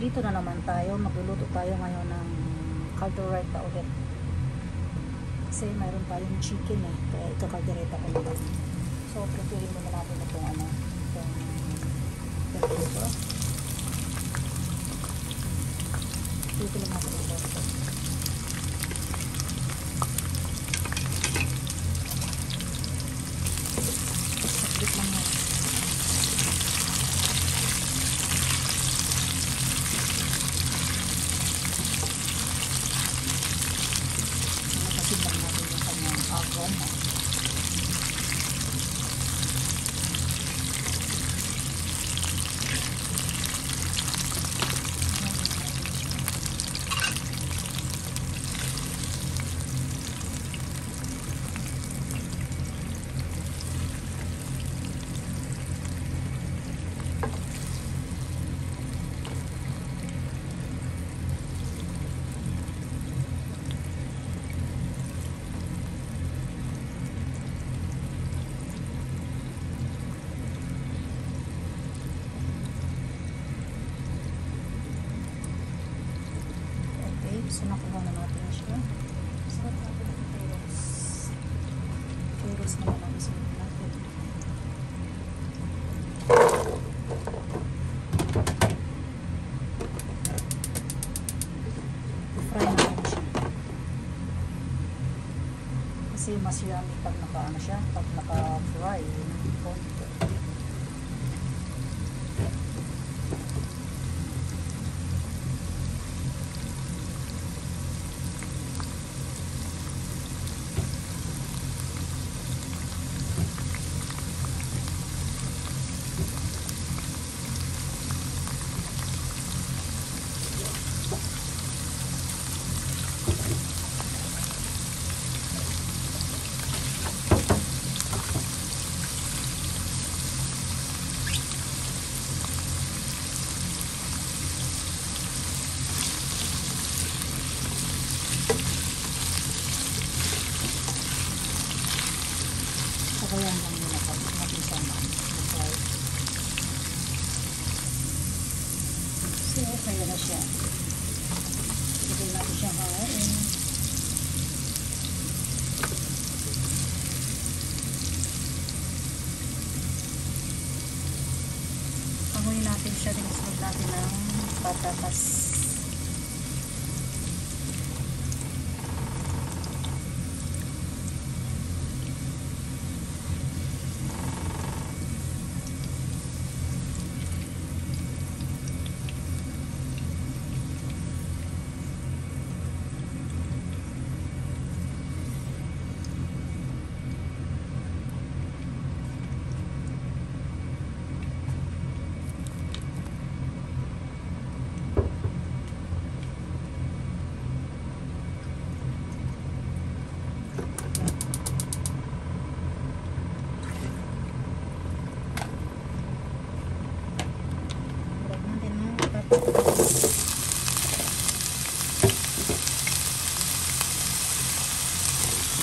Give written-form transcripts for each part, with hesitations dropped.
dito na naman tayo. Magluluto tayo ngayon ng caldereta ulit. Kasi mayroon tayong chicken eh. Kaya ito caldereta ko naman. So, prepare muna natin itong ano. Itong caldereta. Dito lang natin ito. Sakit lang yan. So, nakuha na natin siya. Sarap natin ang peros. Peros naman ang isunod natin. I-fry natin siya. Kasi mas yummy pag naka-ano siya, pag naka-fry. Konti. Kaya lang muna pag mag-isa mag-fry. So, kaya na siya. Sige natin siya hangain. Pangunin natin siya din sa natin ng patatas.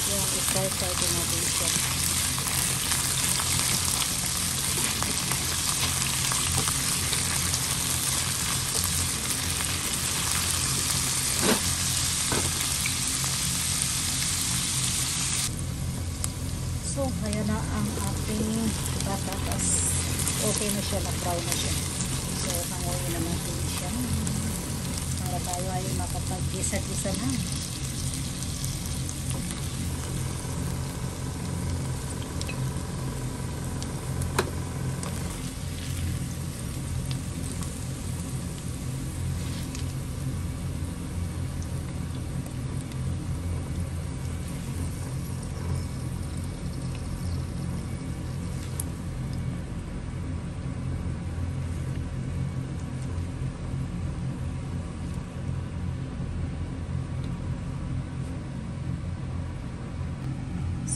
Yung i-fry natin siya. So, kaya na ang ating patatas. Okay na siya, na-brown na siya. So, hanguin na natin siya. Para tayo ay makapag-gisa-gisa na.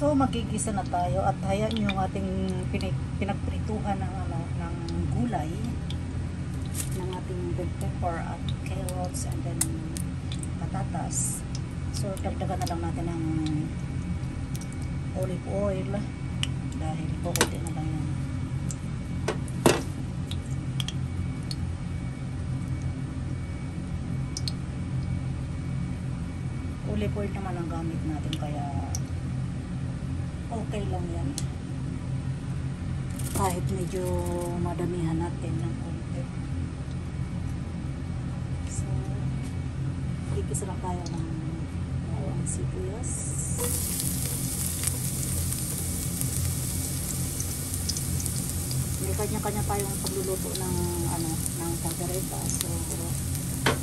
So magigisa na tayo at hayaan yung ating pinagprituhan ng ng gulay, ng ating bell pepper at carrots and then patatas. So dagdagan na lang natin ng olive oil dahil kukunti na lang yan. olive oil naman ang gamit natin, kaya okay lang yan. Kahit medyo madamihan natin ng konti. So, ikisa lang tayo ng bawang sibuyas. May kanya-kanya tayong pagluluto ng ng caldereta. So,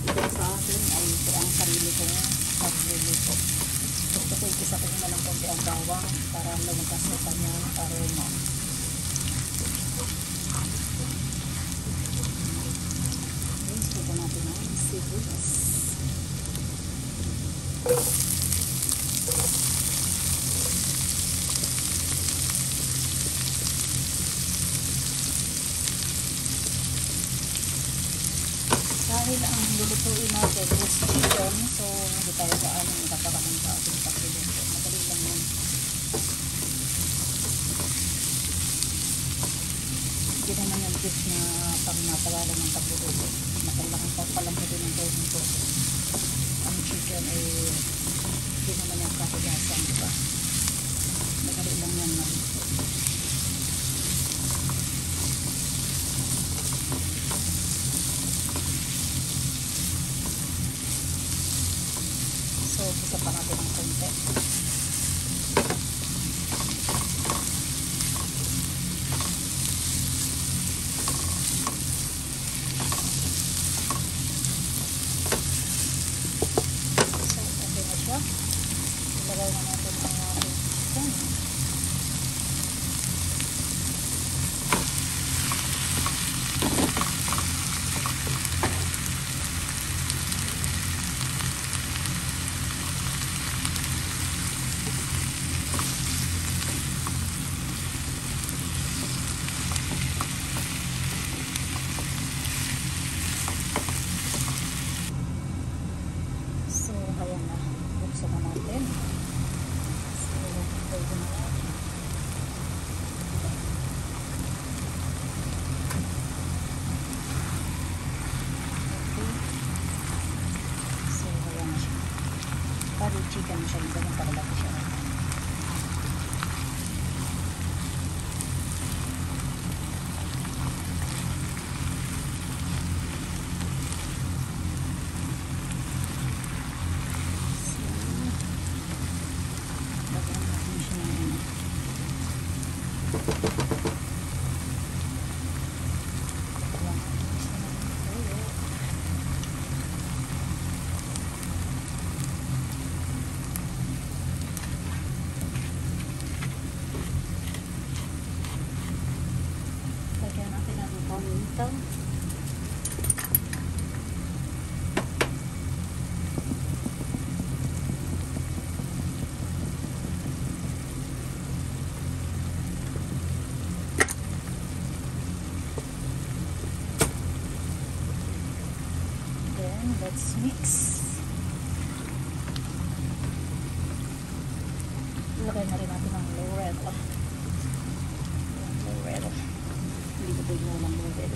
ito sa akin ay ito ang sarili kong pagluluto. Gusto ko ikisa ko na lang konti ang bawang para lumagas sa kanyang aroma. Ito natin ang sibuyas. Dahil ang lulutuin natin is chicken, so hindi tayo gaano nakapakaman sa ating pagluluto. Madali lang yun. Hindi naman yung dish na pang natagalan ng pagluluto. Nakailangan pa palambutin ng tawag nito. Ang chicken ay hindi naman yung katigasan, diba? Madali lang yan maluto. So, isa pa natin ng konti. So, okay na siya. Ilagay na natin ang ating chicken. So, ayan na. Buksan na natin. So, pwede na natin. Okay. So, ayan na siya. Parang chicken na siya. Ganyan pakalaki siya. Lagyan natin ang paminta. Then, let's mix. Lagay na rin natin ang laurel. Laurel. Hindi ko pwede walang laurel.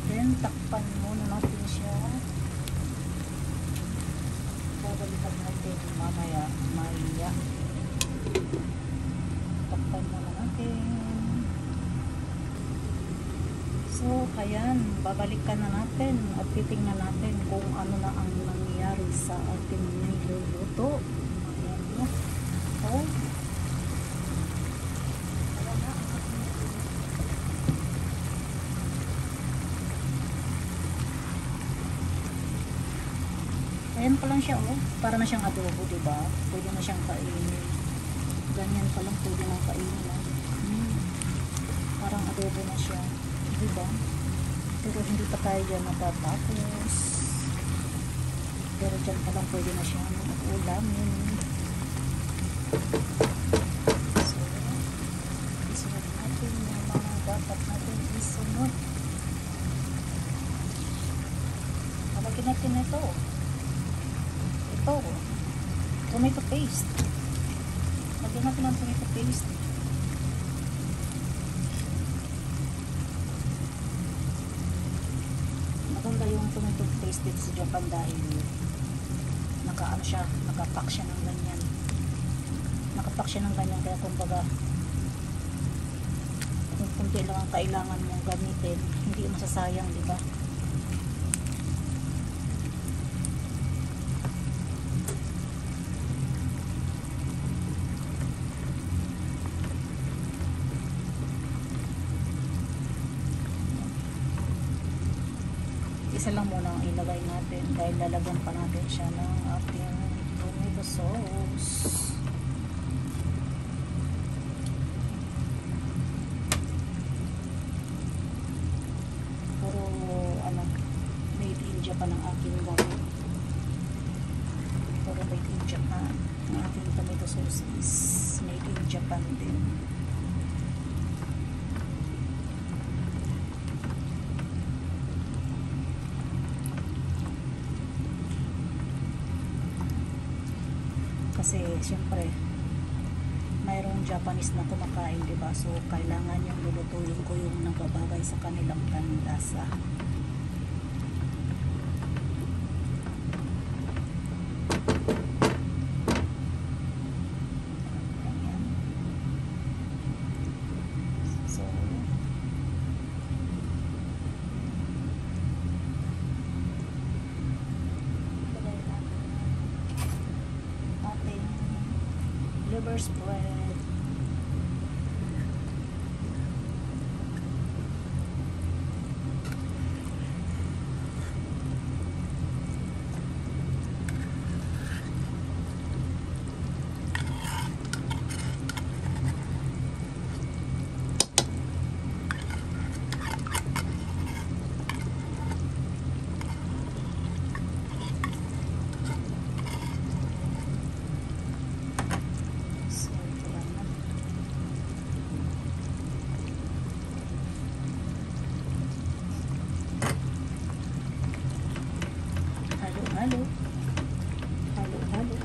Then, takpan muna natin siya. Babalikan natin mamaya. Takpan muna natin. So, ayan. Babalikan na natin at titingnan natin kung ano na ang nangyayari sa ating niluluto. Ayan na. Oh. Ayan pa lang siya, oh. Para na siyang adobo, diba? Pwede na siyang kainin. Ganyan pa lang, pwede na kainin. Parang adobo na siya, diba? Pero hindi pa tayo dyan natatapos. Pero dyan pa lang pwede na siyang ulamin. So, isunod natin yung mga dapat natin isunod. Malagyan natin ito. ito. Tomato paste. Lagyan natin ng tomato paste. Maganda yung tomato paste dito sa Japan dahil naka-ano siya, nakapack siya ng ganyan. Nakapack siya ng ganyan, kaya kumbaga kung kunti lang ang kailangan mong gamitin, hindi masasayang, di ba? Isa lang muna ang ilagay natin dahil lalagyan pa natin siya ng ating tomato sauce. Pero ano, made in Japan ang aking gamit. Pero made in Japan ang ating tomato sauce is made in Japan din. Kasi siyempre mayroong Japanese na kumakain, diba? So kailangan yung lulutuin ko yung nagbabagay sa kanilang panlasa. Ayan. So liver spread. Halo. Halo.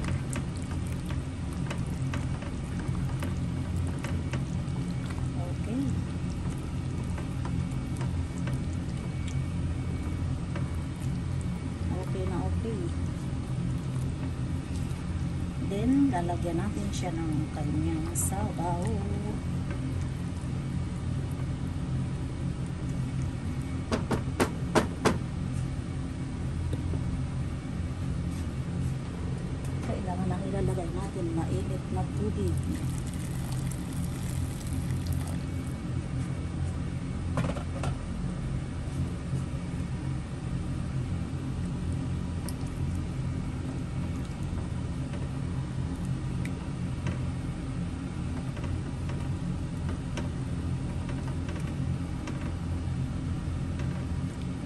Okay. Okay na okay. Then, lalagyan natin siya ng kanyang sabaw. Kailangan na ilalagay natin mainit na tubig.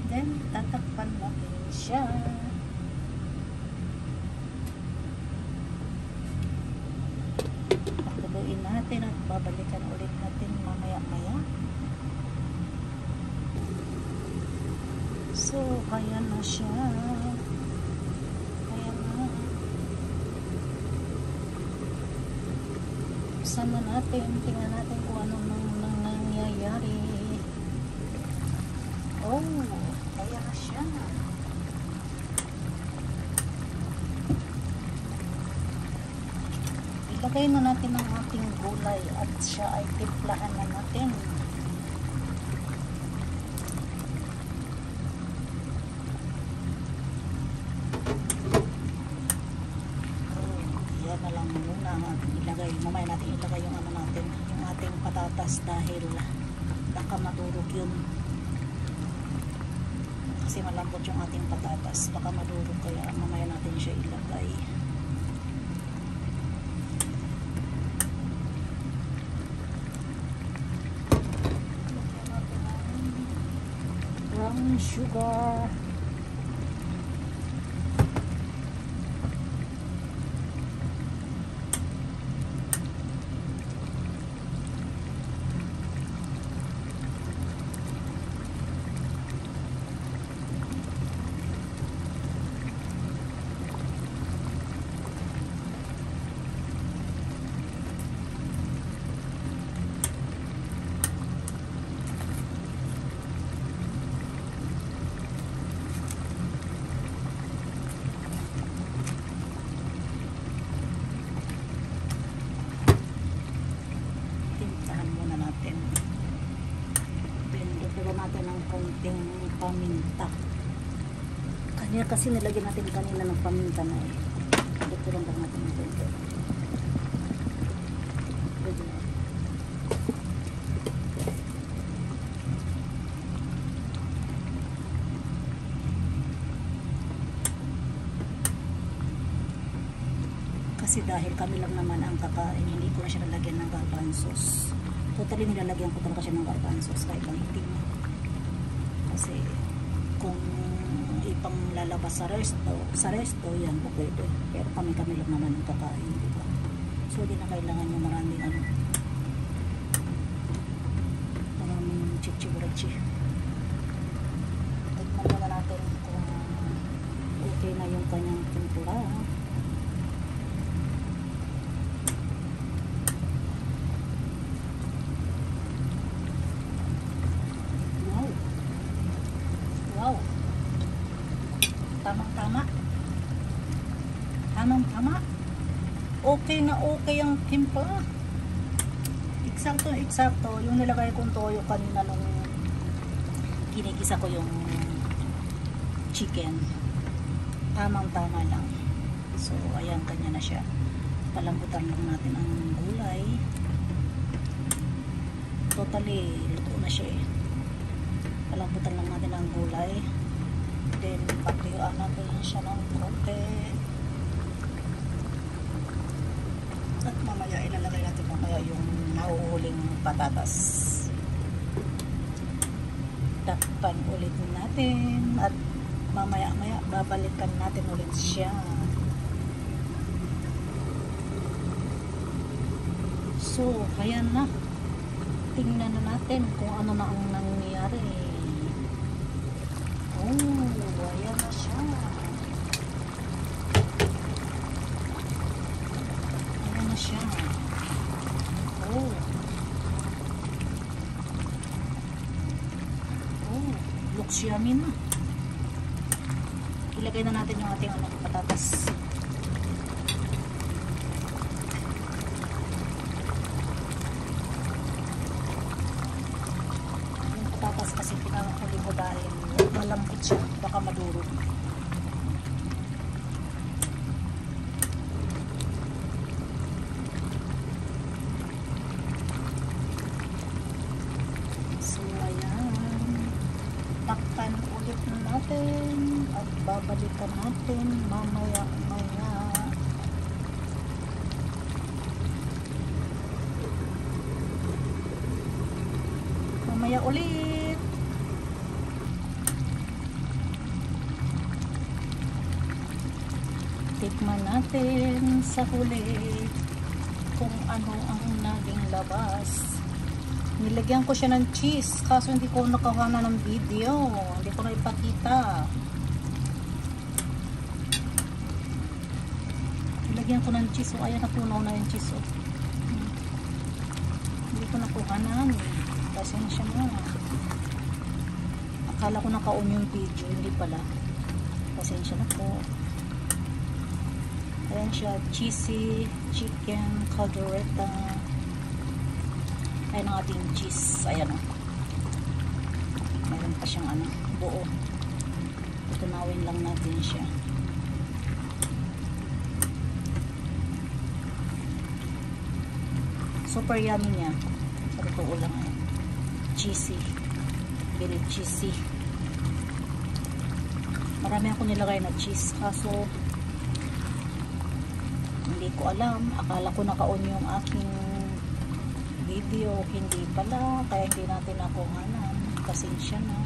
Then, tatakpan natin siya. Pakuluin natin at babalikan ulit natin mamaya-maya. So, kaya na siya. Kaya na. Buksan na natin. Tingnan natin kung ano nang nangyayari. Oh, kaya na siya. Ilagay na natin ang ating gulay at siya ay timplahan na natin. Yan na lang muna ang ating ilagay. Mamaya natin ilagay yung ano natin, yung ating patatas dahil baka madurog yun. Kasi malambot yung ating patatas, baka madurog, kaya mamaya natin siya ilagay. Brown sugar. konting paminta. Kanya kasi nilagyan natin kanina ng paminta na eh. Dito lang natin ng konti. Kasi dahil kami lang naman ang kakain, hindi ko na siya nalagyan ng garbanzos. Totally nilalagyan ko talaga siya ng garbanzos kahit lang hindi mo. Kasi kung ipang lalabas sa resto yan po pwede. Pero kami lang naman ang kakain, di ba? So hindi na kailangan yung maraming chichi-burachi. Tignan muna natin kung okay na yung kanyang tempura. Wow. Tamang-tama. Okay na okay ang timpla. Eksakto. Yung nilagay kong toyo kanina nung kinigisa ko yung chicken. Tamang-tama lang. So, ayan, kanya na siya. Palambutan lang natin ang gulay. Totally, luto na siya eh. Palambutan lang natin ang gulay. Then, patuyuan natin siya ng konti. At mamaya, ilalagay natin mamaya yung nahuhuling patatas. Takpan ulit natin. At mamaya-maya, babalikan natin ulit siya. So, ayan na. Tingnan na natin kung ano na ang nangyayari. Oh, ayan na siya. Ayan na siya. Oh. Oh, looks yummy na. Ilagay na natin yung ating patatas. Yung patatas kasi pinakahuli ko dahil malambot siya, baka madurog. So ayan, takpan ulit natin at babalikan natin mamaya. Mamaya ulit. Tikman natin sa huli kung ano ang naging labas. Nilagyan ko siya ng cheese kaso hindi ko nakakuha na ng video, hindi ko na ipakita. Nilagyan ko ng cheese, so ayan, natunaw na yung cheese. Hindi ko nakuha na pasensya na. Akala ko naka-on yung video, hindi pala. Pasensya na po. Ayan siya, cheesy chicken caldereta. Ayan ang ating cheese. Ayan o. Meron pa siyang buo. Tutunawin lang natin siya. Super yummy niya. Sa totoo lang cheesy. Very cheesy. Marami ako nilagay na cheese. Kaso hindi ko alam. Akala ko naka-on yung aking video. Hindi pala. Kaya hindi natin nakuhanan. Pasensya na.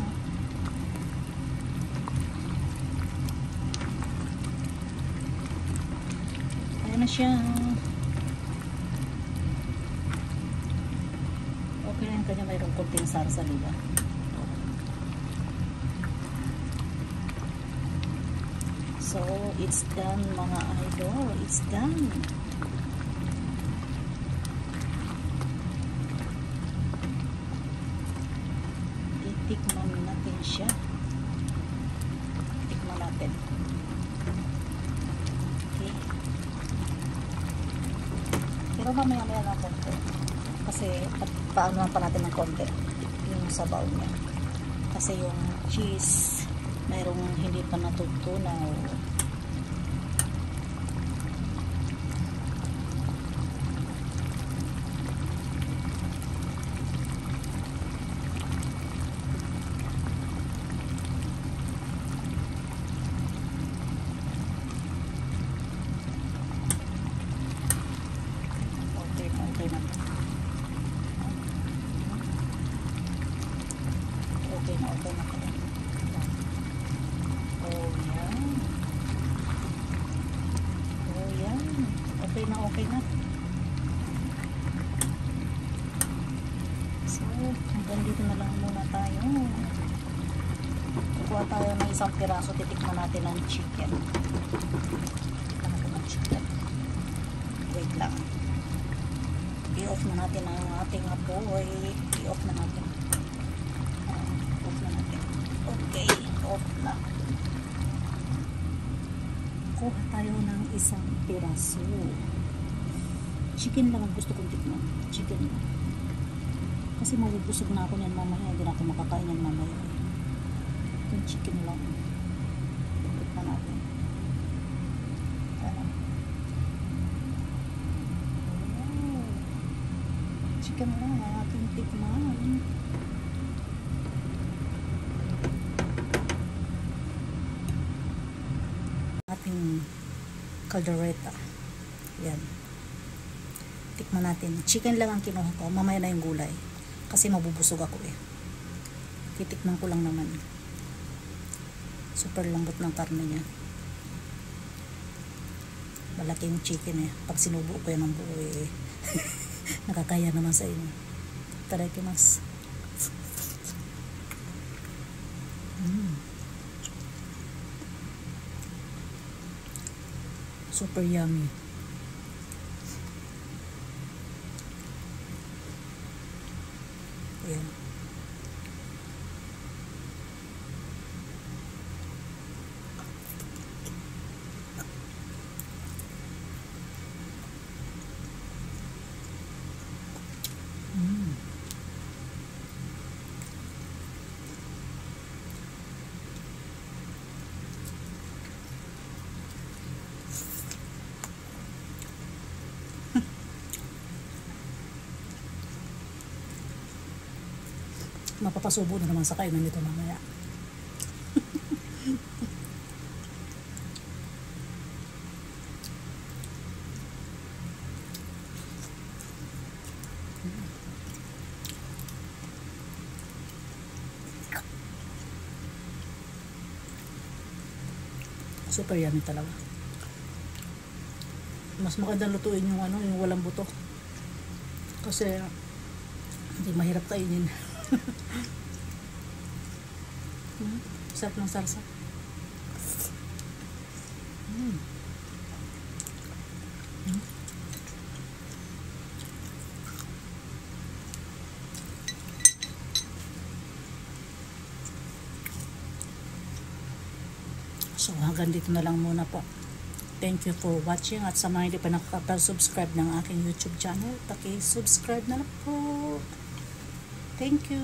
Ayan na siya. Okay na yung kanya, mayroong kunting sarsalila. So, it's done mga idol. It's done. Titikman natin siya. Tikman natin. Okay. Pero mamaya-maya na konti. Kasi paano pa natin ng konti yung sabaw niya. Kasi yung cheese, mayroong hindi pa natutunaw. Okay na kaya. Oh, yan. Oh, yan. Okay na. So, hanggang dito na lang muna tayo. Kukuha tayo ng isang piraso. Titikman natin ang chicken. Titikman natin ang chicken. Wait lang. I-off na natin ang ating apoy. I-off na natin. Okay, off na. Kuha tayo ng isang piraso. Chicken lang ang gusto kong tikman. Chicken lang. Kasi mabubusog na ako niyan mamaya. Hindi na ako makakain yan mamaya. Yung chicken lang. Tikman natin. Ano? Oh. Chicken lang ang ating tikman. Ating caldereta. Yan. Tikman natin. Chicken lang ang kinuha ko. Mamaya na yung gulay. Kasi mabubusog ako eh. Titikman ko lang naman. Super lambot ng karne niya. Malaki yung chicken eh. Pag sinubo ko yan ng buo eh. Nakakaya naman sa inyo. Itadakimasu. Super yummy. Ayan. Mapapasubo na naman sa kainan nito mamaya. Super yummy talaga. Mas magandang lutuin yung yung walang buto. Kasi hindi mahirap kainin. Sarap ng salsa. So hanggang dito na lang muna po. Thank you for watching, at sa mga hindi pa nakaka-subscribe ng aking YouTube channel, paki-subscribe na lang po. Thank you.